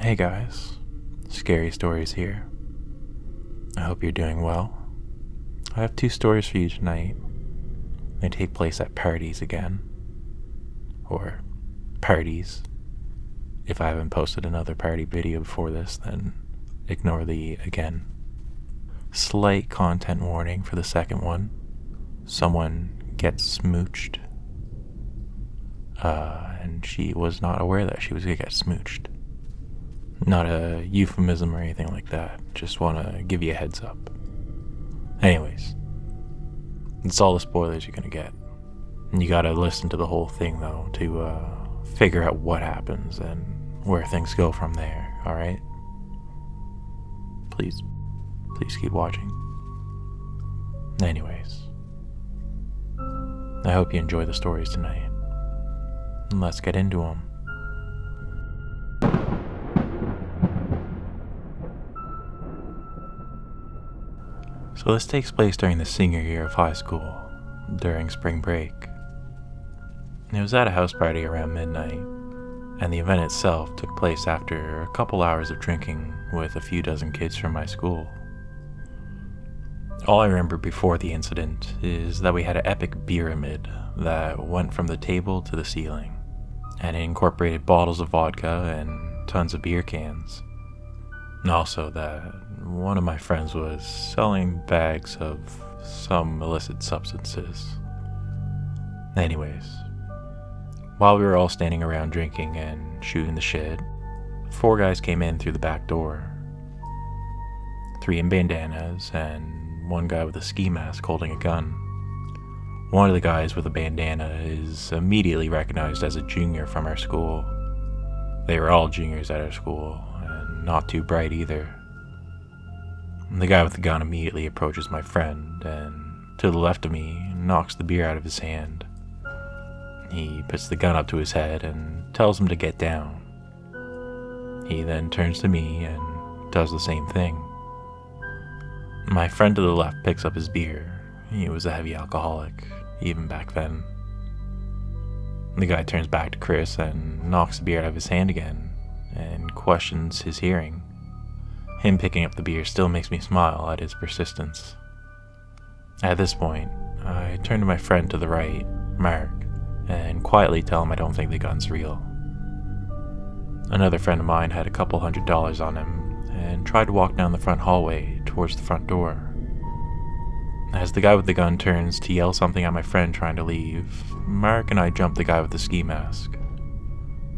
Hey guys, Scary Stories here. I hope you're doing well. I have two stories for you tonight. They take place at parties again. Or parties. If I haven't posted another party video before this, then ignore the again. Slight content warning for the second one. Someone gets smooched. And she was not aware that she was going to get smooched. Not a euphemism or anything like that. Just want to give you a heads up. Anyways, that's all the spoilers you're going to get. And you got to listen to the whole thing, though, to figure out what happens and where things go from there, alright? Please keep watching. Anyways, I hope you enjoy the stories tonight. And let's get into them. So this takes place during the senior year of high school, during spring break. It was at a house party around midnight, and the event itself took place after a couple hours of drinking with a few dozen kids from my school. All I remember before the incident is that we had an epic pyramid that went from the table to the ceiling, and it incorporated bottles of vodka and tons of beer cans. And also that one of my friends was selling bags of some illicit substances. Anyways, while we were all standing around drinking and shooting the shit, 4 guys came in through the back door. 3 in bandanas and 1 guy with a ski mask holding a gun. One of the guys with a bandana is immediately recognized as a junior from our school. They were all juniors at our school, and not too bright either. The guy with the gun immediately approaches my friend, and to the left of me, knocks the beer out of his hand. He puts the gun up to his head and tells him to get down. He then turns to me and does the same thing. My friend to the left picks up his beer. He was a heavy alcoholic, even back then. The guy turns back to Chris and knocks the beer out of his hand again, and questions his hearing. Him picking up the beer still makes me smile at his persistence. At this point, I turn to my friend to the right, Mark, and quietly tell him I don't think the gun's real. Another friend of mine had a couple $100 on him, and tried to walk down the front hallway towards the front door. As the guy with the gun turns to yell something at my friend trying to leave, Mark and I jump the guy with the ski mask.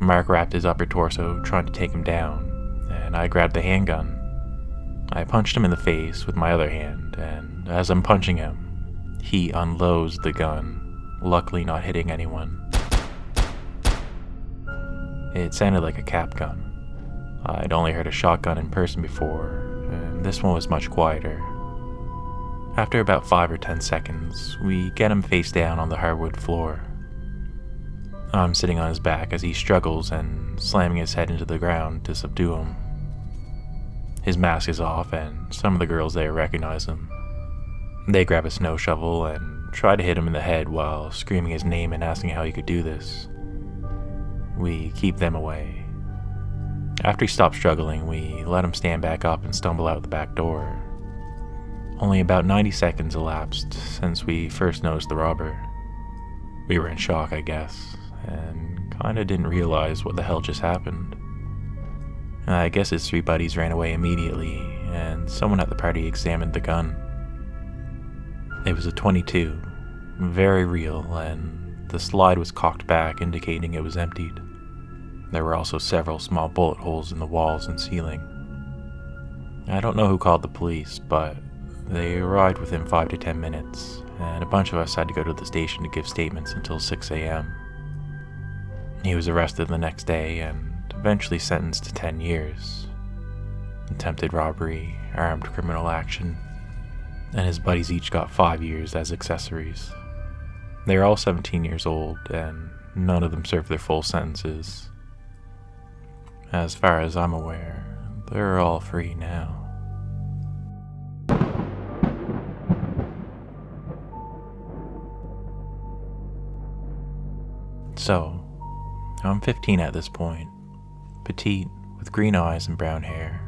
Mark wrapped his upper torso trying to take him down, and I grabbed the handgun. I punched him in the face with my other hand, and as I'm punching him, he unloads the gun, luckily not hitting anyone. It sounded like a cap gun. I'd only heard a shotgun in person before, and this one was much quieter. After about 5 or 10 seconds, we get him face down on the hardwood floor. I'm sitting on his back as he struggles and slamming his head into the ground to subdue him. His mask is off and some of the girls there recognize him. They grab a snow shovel and try to hit him in the head while screaming his name and asking how he could do this. We keep them away. After he stops struggling, we let him stand back up and stumble out the back door. Only about 90 seconds elapsed since we first noticed the robber. We were in shock, I guess, and kinda didn't realize what the hell just happened. I guess his 3 buddies ran away immediately, and someone at the party examined the gun. It was a .22, very real, and the slide was cocked back, indicating it was emptied. There were also several small bullet holes in the walls and ceiling. I don't know who called the police, but they arrived within 5 to 10 minutes, and a bunch of us had to go to the station to give statements until 6 a.m. He was arrested the next day and eventually sentenced to 10 years. Attempted robbery, armed criminal action, and his buddies each got 5 years as accessories. They are all 17 years old, and none of them served their full sentences. As far as I'm aware, they're all free now. So, I'm 15 at this point, petite, with green eyes and brown hair.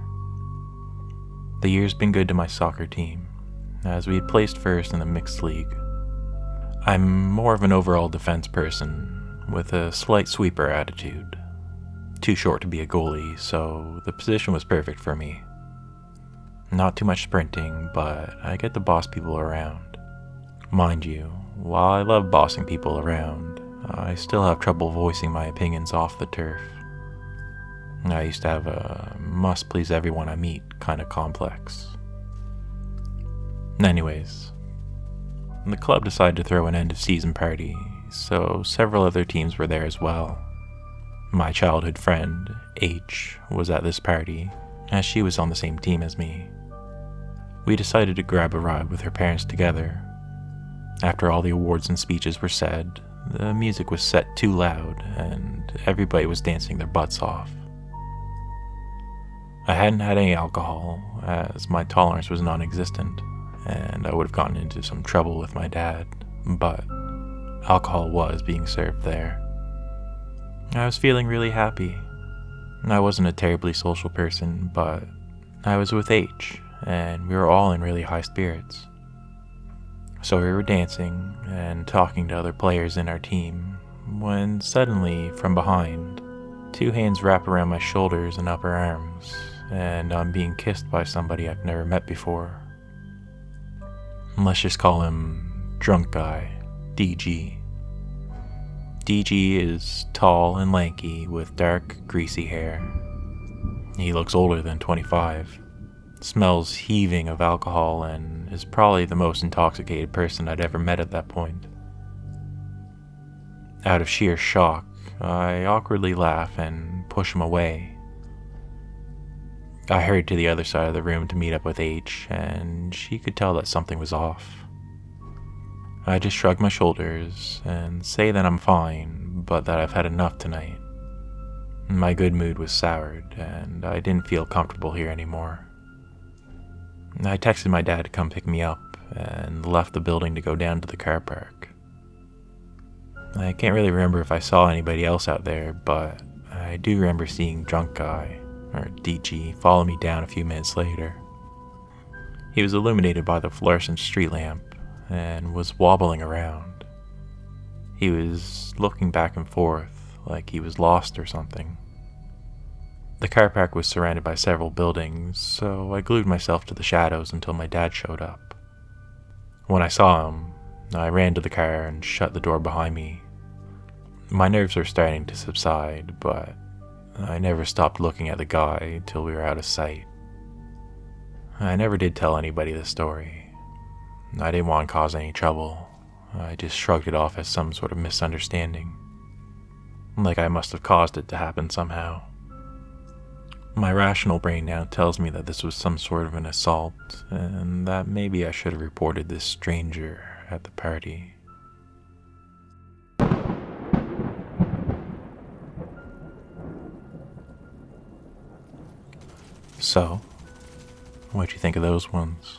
The year's been good to my soccer team, as we had placed first in the mixed league. I'm more of an overall defense person, with a slight sweeper attitude. Too short to be a goalie, so the position was perfect for me. Not too much sprinting, but I get to boss people around. Mind you, while I love bossing people around, I still have trouble voicing my opinions off the turf. I used to have a must please everyone I meet kind of complex. Anyways, the club decided to throw an end of season party, so several other teams were there as well. My childhood friend, H, was at this party, as she was on the same team as me. We decided to grab a ride with her parents together. After all the awards and speeches were said, the music was set too loud, and everybody was dancing their butts off. I hadn't had any alcohol, as my tolerance was non-existent, and I would have gotten into some trouble with my dad, but alcohol was being served there. I was feeling really happy. I wasn't a terribly social person, but I was with H, and we were all in really high spirits. So we were dancing and talking to other players in our team, when suddenly, from behind, 2 hands wrap around my shoulders and upper arms, and I'm being kissed by somebody I've never met before. Let's just call him Drunk Guy, DG. DG is tall and lanky with dark, greasy hair. He looks older than 25, smells heaving of alcohol, and is probably the most intoxicated person I'd ever met at that point. Out of sheer shock, I awkwardly laugh and push him away. I hurried to the other side of the room to meet up with H, and she could tell that something was off. I just shrug my shoulders and say that I'm fine, but that I've had enough tonight. My good mood was soured, and I didn't feel comfortable here anymore. I texted my dad to come pick me up, and left the building to go down to the car park. I can't really remember if I saw anybody else out there, but I do remember seeing Drunk Guy, or DG, follow me down a few minutes later. He was illuminated by the fluorescent street lamp, and was wobbling around. He was looking back and forth, like he was lost or something. The car park was surrounded by several buildings, so I glued myself to the shadows until my dad showed up. When I saw him, I ran to the car and shut the door behind me. My nerves were starting to subside, but I never stopped looking at the guy till we were out of sight. I never did tell anybody the story. I didn't want to cause any trouble. I just shrugged it off as some sort of misunderstanding, like I must have caused it to happen somehow. My rational brain now tells me that this was some sort of an assault, and that maybe I should have reported this stranger at the party. So, what'd you think of those ones?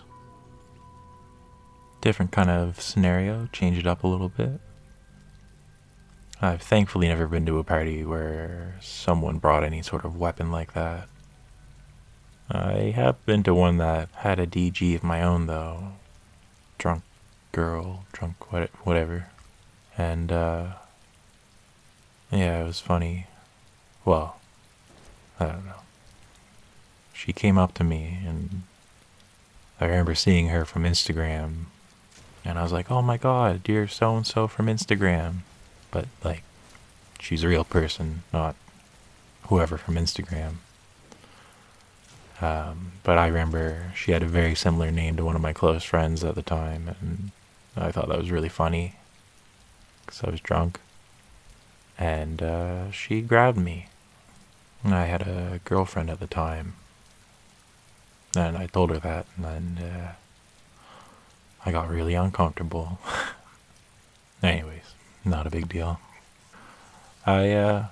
Different kind of scenario, change it up a little bit. I've thankfully never been to a party where someone brought any sort of weapon like that. I have been to one that had a DG of my own though. Drunk girl, drunk whatever. And yeah, it was funny. Well, I don't know. She came up to me, and I remember seeing her from Instagram, and I was like, oh my god, you're so-and-so from Instagram. But, like, she's a real person, not whoever from Instagram. But I remember she had a very similar name to one of my close friends at the time, and I thought that was really funny, because I was drunk. And she grabbed me. I had a girlfriend at the time, and I told her that, and I got really uncomfortable. Anyways, not a big deal. I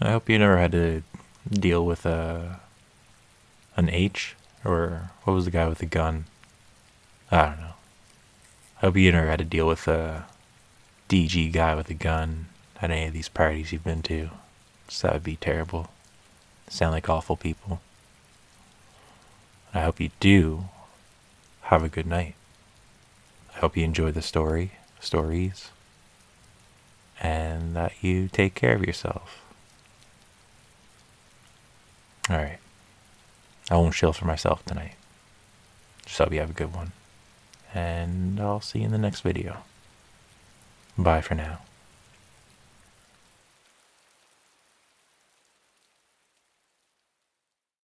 hope you never had to deal with an H, or what was the guy with the gun? I don't know. I hope you never had to deal with a DG guy with a gun at any of these parties you've been to, 'cause that would be terrible. sound like awful people. I hope you do have a good night. I hope you enjoy the stories, and that you take care of yourself. Alright. I won't chill for myself tonight. Just hope you have a good one. And I'll see you in the next video. Bye for now.